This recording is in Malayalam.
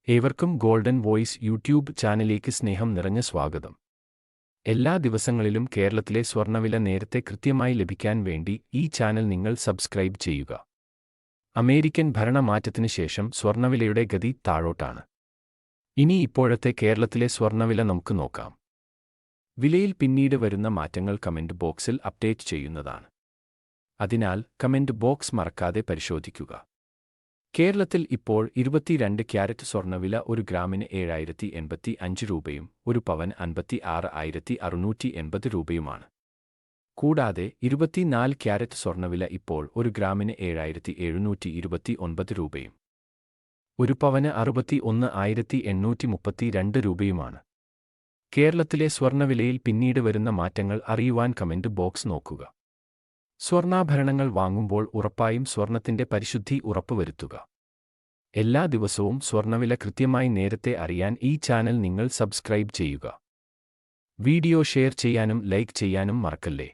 ഏവർക്കും ഗോൾഡൻ വോയിസ് യൂട്യൂബ് ചാനലിലേക്ക് സ്നേഹം നിറഞ്ഞ സ്വാഗതം. എല്ലാ ദിവസങ്ങളിലും കേരളത്തിലെ സ്വർണ്ണവില നേരത്തെ കൃത്യമായി ലഭിക്കാൻ വേണ്ടി ഈ ചാനൽ നിങ്ങൾ സബ്സ്ക്രൈബ് ചെയ്യുക. അമേരിക്കൻ ഭരണമാറ്റത്തിന് ശേഷം സ്വർണ്ണവിലയുടെ ഗതി താഴോട്ടാണ്. ഇനി ഇപ്പോഴത്തെ കേരളത്തിലെ സ്വർണ്ണവില നമുക്ക് നോക്കാം. വിലയിൽ പിന്നീട് വരുന്ന മാറ്റങ്ങൾ കമന്റ് ബോക്സിൽ അപ്ഡേറ്റ് ചെയ്യുന്നതാണ്. അതിനാൽ കമന്റ് ബോക്സ് മറക്കാതെ പരിശോധിക്കുക. കേരളത്തിൽ ഇപ്പോൾ 22 ക്യാരറ്റ് സ്വർണ്ണവില ഒരു ഗ്രാമിന് 7085 രൂപയും ഒരു പവൻ 56,680 രൂപയുമാണ്. കൂടാതെ 24 ക്യാരറ്റ് സ്വർണ്ണവില ഇപ്പോൾ ഒരു ഗ്രാമിന് 7729 രൂപയും ഒരു പവന് 61,832 രൂപയുമാണ്. കേരളത്തിലെ സ്വർണ്ണവിലയിൽ പിന്നീട് വരുന്ന മാറ്റങ്ങൾ അറിയുവാൻ കമന്റ് ബോക്സ് നോക്കുക. സ്വർണ്ണാഭരണങ്ങൾ വാങ്ങുമ്പോൾ ഉറപ്പായും സ്വർണ്ണത്തിന്റെ പരിശുദ്ധി ഉറപ്പുവരുത്തുക. എല്ലാ ദിവസവും സ്വർണ്ണവില കൃത്യമായി നേരത്തെ അറിയാൻ ഈ ചാനൽ നിങ്ങൾ സബ്സ്ക്രൈബ് ചെയ്യുക. വീഡിയോ ഷെയർ ചെയ്യാനും ലൈക്ക് ചെയ്യാനും മറക്കല്ലേ.